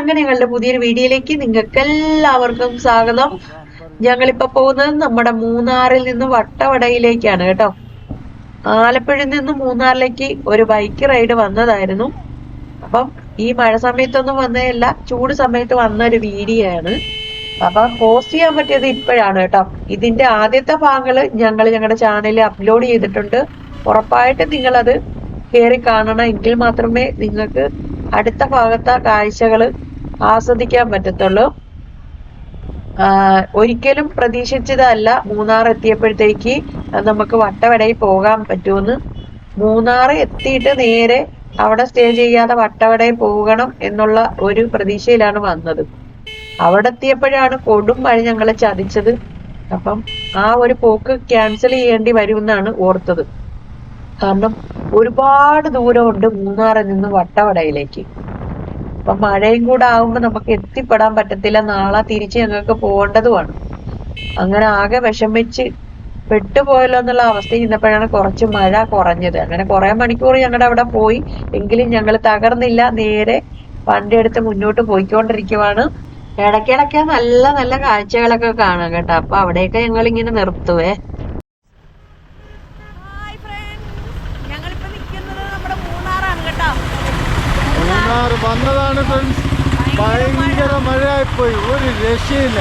അങ്ങനെ ഞങ്ങളുടെ പുതിയൊരു വീഡിയോയിലേക്ക് നിങ്ങൾക്ക് എല്ലാവർക്കും സ്വാഗതം. ഞങ്ങളിപ്പോ പോകുന്നത് നമ്മുടെ മൂന്നാറിൽ നിന്ന് വട്ടവടയിലേക്കാണ് കേട്ടോ. ആലപ്പുഴയിൽ നിന്ന് മൂന്നാറിലേക്ക് ഒരു ബൈക്ക് റൈഡ് വന്നതായിരുന്നു. അപ്പം ഈ മഴ സമയത്തൊന്നും വന്നതല്ല, ചൂട് സമയത്ത് വന്ന ഒരു വീഡിയോ ആണ്. അപ്പൊ പോസ്റ്റ് ചെയ്യാൻ പറ്റിയത് ഇപ്പോഴാണ് കേട്ടോ. ഇതിന്റെ ആദ്യത്തെ ഭാഗങ്ങള് ഞങ്ങളുടെ ചാനലിൽ അപ്ലോഡ് ചെയ്തിട്ടുണ്ട്. ഉറപ്പായിട്ടും നിങ്ങളത് കയറി കാണണം. എങ്കിൽ മാത്രമേ നിങ്ങൾക്ക് അടുത്ത ഭാഗത്തെ കാഴ്ചകൾ ആസ്വദിക്കാൻ പറ്റത്തുള്ളൂ. ഒരിക്കലും പ്രതീക്ഷിച്ചതല്ല മൂന്നാർ എത്തിയപ്പോഴത്തേക്ക് നമുക്ക് വട്ടവടയിൽ പോകാൻ പറ്റുമെന്ന്. മൂന്നാർ എത്തിയിട്ട് നേരെ അവിടെ സ്റ്റേ ചെയ്യാതെ വട്ടവടയിൽ പോകണം എന്നുള്ള ഒരു പ്രതീക്ഷയിലാണ് വന്നത്. അവിടെ എത്തിയപ്പോഴാണ് കൊടും മഴ ഞങ്ങളെ ചതിച്ചത്. അപ്പം ആ ഒരു പോക്ക് ക്യാൻസൽ ചെയ്യേണ്ടി വരുമെന്നാണ് ഓർത്തത്. കാരണം ഒരുപാട് ദൂരമുണ്ട് മൂന്നാറിൽ നിന്ന് വട്ടവടയിലേക്ക്. അപ്പൊ മഴയും കൂടെ ആകുമ്പോൾ നമുക്ക് എത്തിപ്പെടാൻ പറ്റത്തില്ല. നാളെ തിരിച്ച് ഞങ്ങൾക്ക് പോകേണ്ടതുമാണ്. അങ്ങനെ ആകെ വിഷമിച്ച് പെട്ടുപോയല്ലോ എന്നുള്ള അവസ്ഥയിൽ നിന്നപ്പോഴാണ് കുറച്ച് മഴ കുറഞ്ഞത്. അങ്ങനെ കുറെ മണിക്കൂർ ഞങ്ങളുടെ അവിടെ പോയി. എങ്കിലും ഞങ്ങൾ തകർന്നില്ല. നേരെ വണ്ടി എടുത്ത് മുന്നോട്ട് പോയിക്കൊണ്ടിരിക്കുവാണ്. ഇടയ്ക്കിടയ്ക്ക് നല്ല നല്ല കാഴ്ചകളൊക്കെ കാണാം കേട്ടോ. അപ്പൊ അവിടെയൊക്കെ ഞങ്ങൾ ഇങ്ങനെ നിർത്തുവേ. വന്നതാണ് ഫ്രണ്ട്സ്. ഭയങ്കര മഴയായിപ്പോയി, ഒരു രക്ഷയില്ല.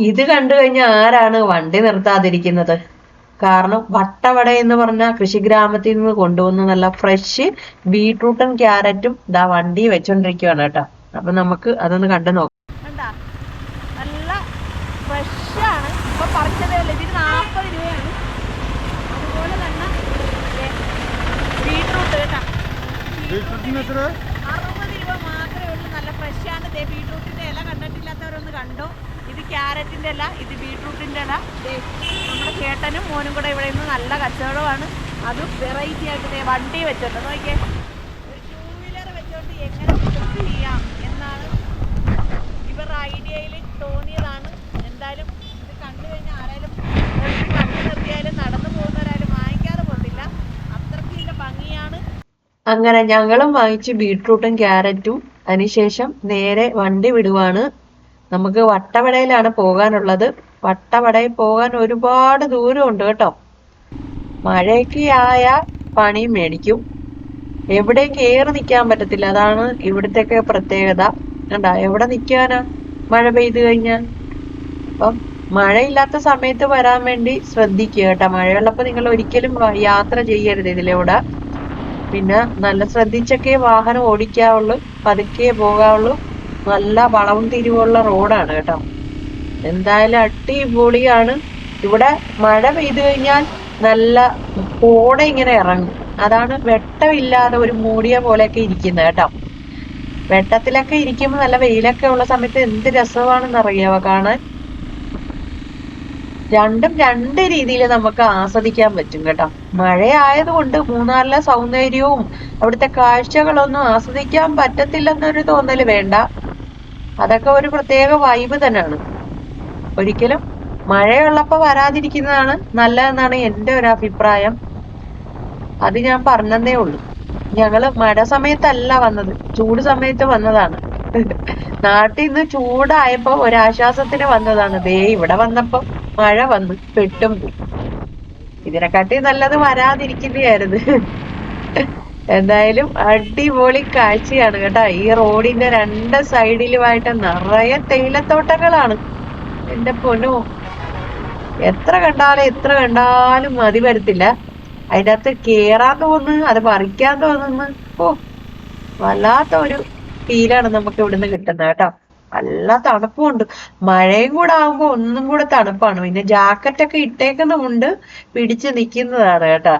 ഇത് കണ്ടു കഴിഞ്ഞാൽ ആരാണ് വണ്ടി നിർത്താതിരിക്കുന്നത്? കാരണം വട്ടവട എന്ന് പറഞ്ഞ കൃഷിഗ്രാമത്തിൽ നിന്ന് കൊണ്ടുവന്ന നല്ല ഫ്രഷ് ബീട്രൂട്ടും ക്യാരറ്റും ഇതാ വണ്ടി വെച്ചോണ്ടിരിക്കുവാണ് കേട്ടോ. അപ്പൊ നമുക്ക് അതൊന്ന് കണ്ടു നോക്കാം. നല്ല ഫ്രഷാണ്. ഇപ്പൊ പറിച്ചതേ ഉള്ളൂ. ഇതിന് 40 രൂപയാണ്. അതുപോലെ തന്നെ ബീട്രൂട്ട് കേട്ടോ, 60 രൂപ മാത്രമേ ഉള്ളൂ. നല്ല ഫ്രഷാണ്. ബീട്രൂട്ടിന്റെ ഇല കണ്ടിട്ടില്ലാത്തവരൊന്ന് കണ്ടോ. ഇത് ക്യാരറ്റിന്റെ ഇല, ഇത് ബീട്രൂട്ടിന്റെ ഇല. നമ്മുടെ ചേട്ടനും മോനും കൂടെ ഇവിടെ നിന്ന് നല്ല കച്ചവടമാണ്. അതും വെറൈറ്റി ആയിട്ട് വണ്ടി വെച്ചോണ്ട് നോക്കിയേ. ഒരു 2 വീലർ വെച്ചോണ്ട് എങ്ങനെ ബിസിനസ് ചെയ്യാം എന്നാണ് ഇവരുടെ ഐഡിയയിൽ തോന്നിയതാണ്. എന്തായാലും ഇത് കണ്ടു കഴിഞ്ഞാൽ ആരായാലും കണ്ടു നിർത്തിയാലും നടന്നു പോകുന്നവരായാലും വാങ്ങിക്കാതെ പോകത്തില്ല. അത്രയ്ക്ക് ഇതിന്റെ ഭംഗിയാണ്. അങ്ങനെ ഞങ്ങളും വാങ്ങിച്ച് ബീട്രൂട്ടും ക്യാരറ്റും. അതിനുശേഷം നേരെ വണ്ടി വിടുവാണ്. നമുക്ക് വട്ടവടയിലാണ് പോകാനുള്ളത്. വട്ടവടയിൽ പോകാൻ ഒരുപാട് ദൂരമുണ്ട് കേട്ടോ. മഴയ്ക്ക് ആയ പണിയും മേടിക്കും. എവിടെയും കയറി നിൽക്കാൻ പറ്റത്തില്ല. അതാണ് ഇവിടുത്തെ പ്രത്യേകത. കണ്ടാ, എവിടെ നിൽക്കാനാ മഴ പെയ്തു കഴിഞ്ഞാൽ. അപ്പം മഴയില്ലാത്ത സമയത്ത് വരാൻ വേണ്ടി ശ്രദ്ധിക്കുക കേട്ടോ. മഴയുള്ളപ്പോൾ നിങ്ങൾ ഒരിക്കലും യാത്ര ചെയ്യരുത് ഇതിലൂടെ. പിന്നെ നല്ല ശ്രദ്ധിച്ചൊക്കെ വാഹനം ഓടിക്കാവുള്ളൂ, പതുക്കെ പോകാവുള്ളൂ. നല്ല വളവും തിരിവുള്ള റോഡാണ് കേട്ടോ. എന്തായാലും അടിപൊളിയാണ്. ഇവിടെ മഴ പെയ്തു കഴിഞ്ഞാൽ നല്ല കോട ഇങ്ങനെ ഇറങ്ങും. അതാണ് വെട്ടമില്ലാതെ ഒരു മൂടിയ പോലെയൊക്കെ ഇരിക്കുന്നത് കേട്ടോ. വെട്ടത്തിലൊക്കെ ഇരിക്കുമ്പോൾ നല്ല വെയിലൊക്കെ ഉള്ള സമയത്ത് എന്ത് രസമാണെന്ന് അറിയാവോ കാണാൻ. രണ്ടും രണ്ട് രീതിയിൽ നമുക്ക് ആസ്വദിക്കാൻ പറ്റും കേട്ടോ. മഴയായതുകൊണ്ട് മൂന്നാറിലെ സൗന്ദര്യവും അവിടുത്തെ കാഴ്ചകളൊന്നും ആസ്വദിക്കാൻ പറ്റത്തില്ലെന്നൊരു തോന്നല് വേണ്ട. അതൊക്കെ ഒരു പ്രത്യേക വൈബ് തന്നെയാണ്. ഒരിക്കലും മഴയുള്ളപ്പോ വരാതിരിക്കുന്നതാണ് നല്ലതെന്നാണ് എൻ്റെ ഒരു അഭിപ്രായം. അത് ഞാൻ പറഞ്ഞതേ ഉള്ളൂ. ഞങ്ങള് മഴ സമയത്തല്ല വന്നത്, ചൂട് സമയത്ത് വന്നതാണ്. നാട്ടിൽ നിന്ന് ചൂടായപ്പോ ഒരാശ്വാസത്തിന് വന്നതാണ്. ദേ ഇവിടെ വന്നപ്പോ മഴ വന്ന് പെട്ടും പോയി. ഇതിനെക്കാട്ടി നല്ലത് വരാതിരിക്കുന്നതായിരുന്നു. എന്തായാലും അടിപൊളി കാഴ്ചയാണ് കേട്ടോ. ഈ റോഡിന്റെ 2 സൈഡിലുമായിട്ട് നിറയെ തേയിലത്തോട്ടങ്ങളാണ്. എന്റെ പൊന്നോ, എത്ര കണ്ടാലും മതി വരത്തില്ല. അതിൻ്റെ അകത്ത് കേറാൻ തോന്നുന്നു, അത് പറിക്കാൻ തോന്നുന്നു. ഓ, വല്ലാത്ത ഒരു ഫീലാണ് നമുക്ക് ഇവിടുന്ന് കിട്ടുന്നത് കേട്ടോ. നല്ല തണുപ്പുണ്ട്. മഴയും കൂടെ ആകുമ്പോ ഒന്നും കൂടെ തണുപ്പാണ്. പിന്നെ ജാക്കറ്റൊക്കെ ഇട്ടേക്കുന്നുമുണ്ട്, പിടിച്ച് നിൽക്കുന്നതാണ് കേട്ടോ.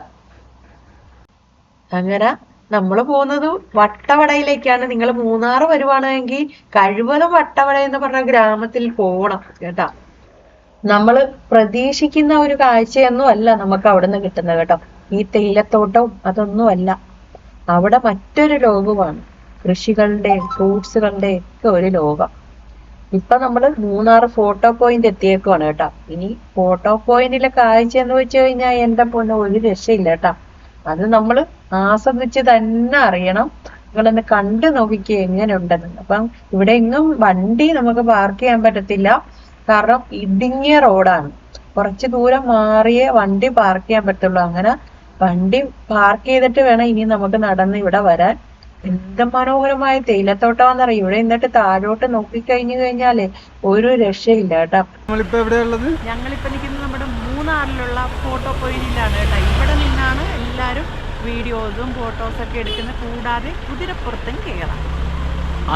അങ്ങനെ നമ്മൾ പോകുന്നത് വട്ടവടയിലേക്കാണ്. നിങ്ങൾ മൂന്നാർ വരുവാണെങ്കിൽ കഴിവതും വട്ടവട എന്ന് പറഞ്ഞ ഗ്രാമത്തിൽ പോകണം കേട്ടോ. നമ്മൾ പ്രതീക്ഷിക്കുന്ന ഒരു കാഴ്ചയൊന്നും അല്ല നമുക്ക് അവിടെ നിന്ന് കിട്ടുന്നത് കേട്ടോ. ഈ തേയിലത്തോട്ടവും അതൊന്നും അല്ല. അവിടെ മറ്റൊരു ലോകമാണ്. കൃഷികളുടെ ഫ്രൂട്ട്സുകളുടെ ഒക്കെ ഒരു ലോകം. ഇപ്പൊ നമ്മള് മൂന്നാർ ഫോട്ടോ പോയിന്റ് എത്തിയേക്കുവാണ് കേട്ടോ. ഇനി ഫോട്ടോ പോയിന്റിലെ കാഴ്ച എന്ന് വെച്ച് കഴിഞ്ഞാൽ എന്റെ പൊന്നെ ഒരു രക്ഷയില്ല കേട്ടോ. അത് നമ്മൾ ആസ്വദിച്ച് തന്നെ അറിയണം. നിങ്ങളൊന്ന് കണ്ടു നോക്കിക്കേ എങ്ങനെയുണ്ടെന്ന്. അപ്പം ഇവിടെ എങ്ങും വണ്ടി നമുക്ക് പാർക്ക് ചെയ്യാൻ പറ്റത്തില്ല, കാരണം ഇടുങ്ങിയ റോഡാണ്. കുറച്ച് ദൂരം മാറിയേ വണ്ടി പാർക്ക് ചെയ്യാൻ പറ്റുള്ളൂ. അങ്ങനെ വണ്ടി പാർക്ക് ചെയ്തിട്ട് വേണം ഇനി നമുക്ക് നടന്ന് ഇവിടെ വരാൻ. എന്ത് മനോഹരമായ തേയിലത്തോട്ടമാണെന്നറിയാം. ഇവിടെ എന്നിട്ട് താഴോട്ട് നോക്കിക്കഴിഞ്ഞു കഴിഞ്ഞാലേ ഒരു രക്ഷയില്ല കേട്ടോ. നമ്മളിപ്പോ എവിടെയുള്ളത്? ഞങ്ങളിപ്പോൾ നിൽക്കുന്നത് നമ്മുടെ മൂന്നാറിലുള്ള ഫോട്ടോ പോയിന്റിലാണ് കേട്ടോ. ഇവിടെ നിന്നാണ് എല്ലാവരും വീഡിയോസും ഫോട്ടോസൊക്കെ എടുക്കുന്നത്. കൂടാതെ കുതിരപ്പുറത്തും കയറാം.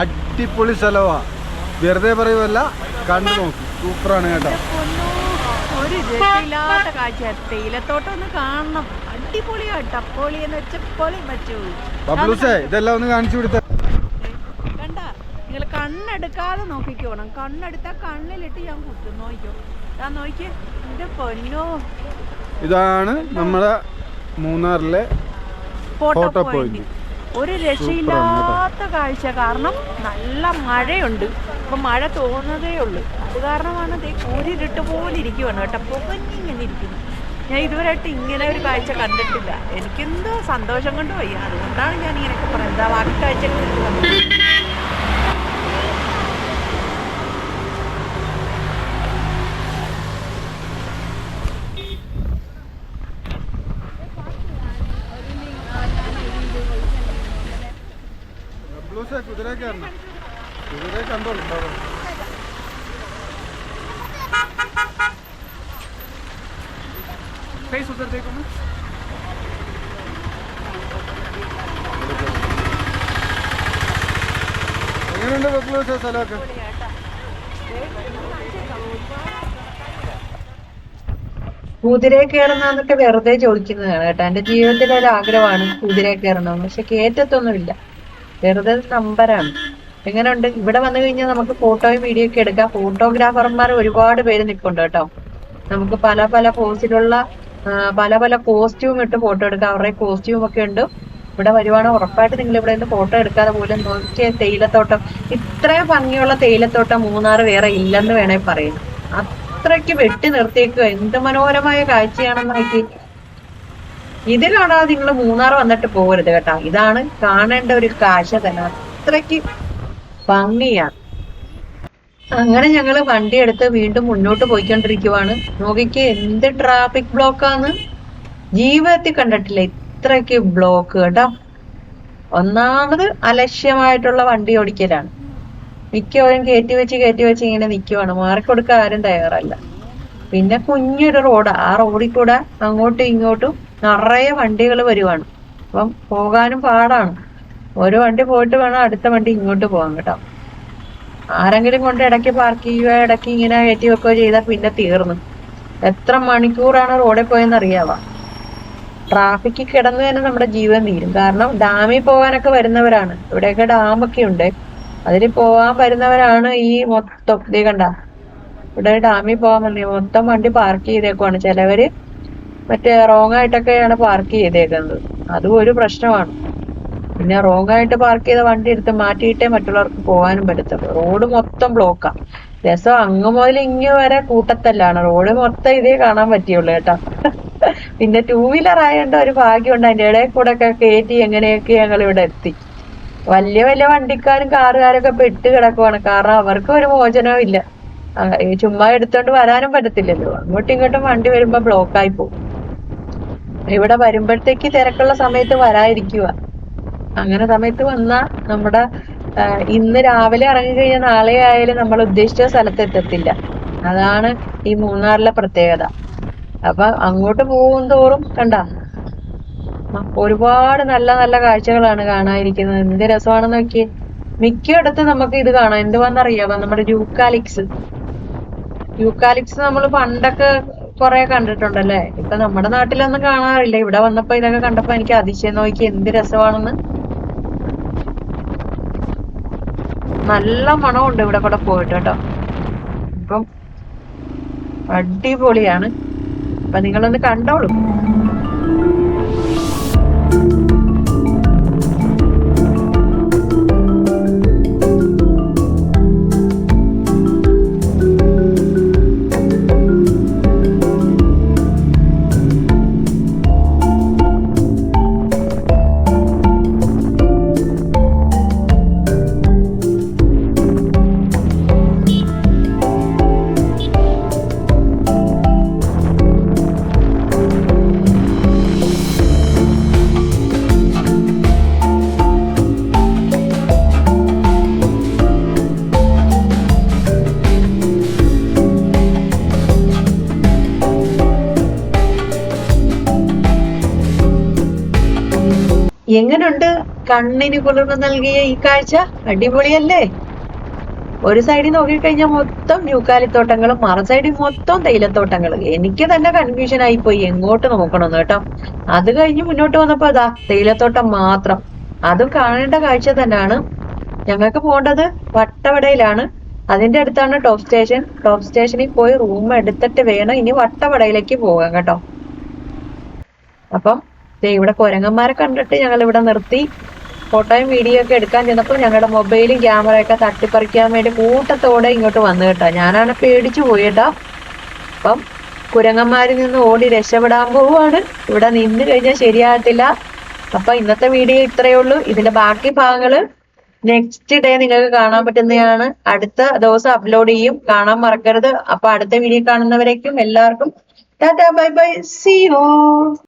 അടിപൊളി സ്ഥലവാ, വെറുതെ പറയുമല്ല, കണ്ടു നോക്കി. സൂപ്പറാണ് കേട്ടോ. ഒരു രക്ഷയില്ലാത്ത കാഴ്ച. തേയിലത്തോട്ടം ഒന്ന് കാണണം. അടിപൊളിയാണ്. ടപ്പോളി എന്ന് വെച്ച പൊളി വെച്ചു. ഇതെല്ലാം ഒന്ന് കാണിച്ചു കൊടുത്ത കണ്ട, നിങ്ങൾ കണ്ണെടുക്കാതെ നോക്കിക്കോണം. കണ്ണെടുത്താൽ കണ്ണിലിട്ട് ഞാൻ കുത്തും. നോക്കിക്കോ, ഞാൻ നോക്കിയേ എന്റെ പൊന്നോ. ഇതാണ് നമ്മുടെ മൂന്നാറിലെ ഫോട്ടോ പോയിന്റ്. ഒരു രക്ഷയില്ലാത്ത കാഴ്ച. കാരണം നല്ല മഴയുണ്ട്. ഇപ്പൊ മഴ തോന്നുന്നതേ ഉള്ളൂ. അത് കാരണമാണ് കൂരിരുട്ട് പോലെ ഇരിക്കുവാണ് കേട്ടോ. പുകഞ്ഞിങ്ങനെ ഇരിക്കുന്നു. ഞാൻ ഇതുവരെയായിട്ട് ഇങ്ങനെ ഒരു കാഴ്ച കണ്ടിട്ടില്ല. എനിക്കെന്തോ സന്തോഷം കൊണ്ട് വയ്യ. അതുകൊണ്ടാണ് ഞാൻ ഇങ്ങനെയൊക്കെ പറയുന്നത്. ബാക്കി കാഴ്ചകൾ കുതിര കയറണം. കുതിര കണ്ടോളൂ. എങ്ങനെയുണ്ട് ബബ്ലൂസേ സ്ഥലമൊക്കെ? കുതിരയെ കയറുന്നതൊക്കെ വെറുതെ ചോദിക്കുന്നതാണ് കേട്ടോ. എന്റെ ജീവിതത്തിലെ ഒരു ആഗ്രഹമാണ് കുതിരയെ കയറണമെന്ന്. പക്ഷെ കയറ്റത്തൊന്നുമില്ല, വെറുതെ നമ്പരാണ്. എങ്ങനെയുണ്ട്? ഇവിടെ വന്നു കഴിഞ്ഞാൽ നമുക്ക് ഫോട്ടോയും വീഡിയോ ഒക്കെ എടുക്കാം. ഫോട്ടോഗ്രാഫർമാർ ഒരുപാട് പേര് നിൽപ്പുണ്ട് കേട്ടോ. നമുക്ക് പല പല പോസിലുള്ള പല പല കോസ്റ്റ്യൂം ഇട്ട് ഫോട്ടോ എടുക്കാം. അവരുടെ കോസ്റ്റ്യൂം ഒക്കെ ഉണ്ട്. ഇവിടെ വരുവാണ് ഉറപ്പായിട്ട് നിങ്ങൾ ഇവിടെ നിന്ന് ഫോട്ടോ എടുക്കാതെ പോലും. നോക്കിയ തേയിലത്തോട്ടം, ഇത്രയും ഭംഗിയുള്ള തേയിലത്തോട്ടം മൂന്നാർ വേറെ ഇല്ലെന്ന് വേണേ പറയാം. അത്രയ്ക്ക് വെട്ടി നിർത്തിയേക്കുക. എന്ത് മനോഹരമായ കാഴ്ചയാണെന്ന് നോക്കി. ഇത് കാണാതെ നിങ്ങൾ മൂന്നാർ വന്നിട്ട് പോകരുത് കേട്ടോ. ഇതാണ് കാണേണ്ട ഒരു കാഴ്ച തന്നെ. അത്രയ്ക്ക് ഭംഗിയാണ്. അങ്ങനെ ഞങ്ങള് വണ്ടി എടുത്ത് വീണ്ടും മുന്നോട്ട് പോയിക്കൊണ്ടിരിക്കുവാണ്. നോക്കിക്ക് എന്ത് ട്രാഫിക് ബ്ലോക്കാന്ന് ജീവിതത്തിൽ കണ്ടിട്ടില്ല. ഇത്രയ്ക്ക് ബ്ലോക്ക് കേട്ടോ. ഒന്നാമത് അലക്ഷ്യമായിട്ടുള്ള വണ്ടി ഓടിക്കലാണ്. മിക്കവരും കയറ്റി വെച്ച് ഇങ്ങനെ നിൽക്കുവാണ്. മാറിക്കൊടുക്കാൻ ആരും തയ്യാറല്ല. പിന്നെ കുഞ്ഞൊരു റോഡ്, ആ റോഡിൽ കൂടെ അങ്ങോട്ടും ഇങ്ങോട്ടും നിറയെ വണ്ടികൾ വരുവാണ്. അപ്പം പോകാനും പാടാണ്. ഒരു വണ്ടി പോയിട്ട് വേണം അടുത്ത വണ്ടി ഇങ്ങോട്ട് പോകാൻ കേട്ടോ. ആരെങ്കിലും കൊണ്ട് ഇടയ്ക്ക് പാർക്ക് ചെയ്യുകയോ ഇടയ്ക്ക് ഇങ്ങനെ കയറ്റി വെക്കുകയോ ചെയ്താൽ പിന്നെ തീർന്നു. എത്ര മണിക്കൂറാണ് റോഡിൽ പോയെന്ന് അറിയാവാ. ട്രാഫിക്കിൽ കിടന്നു തന്നെ നമ്മുടെ ജീവൻ തീരും. കാരണം ഡാമിൽ പോകാനൊക്കെ വരുന്നവരാണ്. ഇവിടെയൊക്കെ ഡാമൊക്കെ ഉണ്ട്. അതിൽ പോകാൻ വരുന്നവരാണ് ഈ മൊത്തം. ഇതേ കണ്ട, ഇവിടെ ഡാമിൽ പോകാൻ വേണ്ടി മൊത്തം വണ്ടി പാർക്ക് ചെയ്തേക്കുവാണ്. ചിലവര് മറ്റേ റോങ് ആയിട്ടൊക്കെയാണ് പാർക്ക് ചെയ്തേക്കുന്നത്. അതും ഒരു പ്രശ്നമാണ്. പിന്നെ റോങ് ആയിട്ട് പാർക്ക് ചെയ്ത വണ്ടി എടുത്ത് മാറ്റിയിട്ടേ മറ്റുള്ളവർക്ക് പോകാനും പറ്റത്തുള്ളൂ. റോഡ് മൊത്തം ബ്ലോക്കാ. രസം അങ്ങ് മുതൽ ഇങ്ങ് വരെ കൂട്ടത്തല്ലാണ്. റോഡ് മൊത്തം ഇതേ കാണാൻ പറ്റിയുള്ളൂ കേട്ടോ. പിന്നെ ടൂ വീലർ ആയതുകൊണ്ട് ഒരു ഭാഗ്യമുണ്ട്. അതിന്റെ ഇടയിൽ കൂടെ ഒക്കെ കയറ്റി എങ്ങനെയൊക്കെ ഞങ്ങൾ ഇവിടെ എത്തി. വലിയ വലിയ വണ്ടിക്കാരും കാറുകാരൊക്കെ പെട്ട് കിടക്കുവാണ്. കാരണം അവർക്ക് ഒരു മോചനവും ഇല്ല. ചുമ്മാ എടുത്തോണ്ട് വരാനും പറ്റത്തില്ലല്ലോ. അങ്ങോട്ടും ഇങ്ങോട്ടും വണ്ടി വരുമ്പോ ബ്ലോക്കായി പോകും. ഇവിടെ വരുമ്പോഴത്തേക്ക് തിരക്കുള്ള സമയത്ത് വരാതിരിക്കുക. അങ്ങനെ സമയത്ത് വന്നാൽ നമ്മുടെ ഇന്ന് രാവിലെ ഇറങ്ങി കഴിഞ്ഞാൽ നാളെ ആയാലും നമ്മൾ ഉദ്ദേശിച്ച സ്ഥലത്ത് എത്തത്തില്ല. അതാണ് ഈ മൂന്നാറിലെ പ്രത്യേകത. അപ്പൊ അങ്ങോട്ട് പോകും തോറും കണ്ട ഒരുപാട് നല്ല നല്ല കാഴ്ചകളാണ് കാണാതിരിക്കുന്നത്. എന്ത് രസമാണെന്ന് നോക്കിയേ. മിക്കയിടത്തും നമുക്ക് ഇത് കാണാം. എന്തുവാന്നറിയാമോ? നമ്മുടെ യൂക്കാലിക്സ് നമ്മൾ പണ്ടൊക്കെ കുറെ കണ്ടിട്ടുണ്ടല്ലേ. ഇപ്പൊ നമ്മുടെ നാട്ടിലൊന്നും കാണാറില്ല. ഇവിടെ വന്നപ്പോ ഇതൊക്കെ കണ്ടപ്പോ എനിക്ക് അതിശയം. നോക്കി എന്ത് രസമാണെന്ന്. നല്ല മണമുണ്ട് ഇവിടെ കൂടെ പോയിട്ട് കേട്ടോ. ഇപ്പം അടിപൊളിയാണ്. അപ്പൊ നിങ്ങളൊന്ന് കണ്ടോളൂ. എങ്ങനുണ്ട് കണ്ണിന് കുളിർമ നൽകിയ ഈ കാഴ്ച? അടിപൊളിയല്ലേ? ഒരു സൈഡിൽ നോക്കിക്കഴിഞ്ഞാൽ മൊത്തം യൂക്കാലിത്തോട്ടങ്ങളും മറു സൈഡിൽ മൊത്തം തേയിലത്തോട്ടങ്ങൾ. എനിക്ക് തന്നെ കൺഫ്യൂഷൻ ആയിപ്പോയി എങ്ങോട്ട് നോക്കണമെന്ന് കേട്ടോ. അത് കഴിഞ്ഞ് മുന്നോട്ട് വന്നപ്പോ അതാ തേയിലത്തോട്ടം മാത്രം. അതും കാണേണ്ട കാഴ്ച തന്നെയാണ്. ഞങ്ങൾക്ക് പോകേണ്ടത് വട്ടവടയിലാണ്. അതിന്റെ അടുത്താണ് ടോപ്പ് സ്റ്റേഷൻ. ടോപ്പ് സ്റ്റേഷനിൽ പോയി റൂം എടുത്തിട്ട് വേണം ഇനി വട്ടവടയിലേക്ക് പോകാൻ കേട്ടോ. അപ്പം ഇവിടെ കുരങ്ങന്മാരെ കണ്ടിട്ട് ഞങ്ങൾ ഇവിടെ നിർത്തി ഫോട്ടോയും വീഡിയോ ഒക്കെ എടുക്കാൻ ചെന്നപ്പോൾ ഞങ്ങളുടെ മൊബൈലും ക്യാമറയൊക്കെ തട്ടിപ്പറിക്കാൻ വേണ്ടി കൂട്ടത്തോടെ ഇങ്ങോട്ട് വന്നു കേട്ടോ. ഞാനാണ് പേടിച്ചു പോയി കേട്ടോ. അപ്പം കുരങ്ങന്മാരിൽ നിന്ന് ഓടി രക്ഷപ്പെടാൻ പോവുകയാണ്. ഇവിടെ നിന്ന് കഴിഞ്ഞാൽ ശരിയാകത്തില്ല. അപ്പൊ ഇന്നത്തെ വീഡിയോ ഇത്രയേ ഉള്ളൂ. ഇതിന്റെ ബാക്കി ഭാഗങ്ങള് നെക്സ്റ്റ് ഡേ നിങ്ങൾക്ക് കാണാൻ പറ്റുന്നതാണ്. അടുത്ത ദിവസം അപ്ലോഡ് ചെയ്യും. കാണാൻ മറക്കരുത്. അപ്പൊ അടുത്ത വീഡിയോ കാണുന്നവരേക്കും എല്ലാവർക്കും tata bye bye, see U.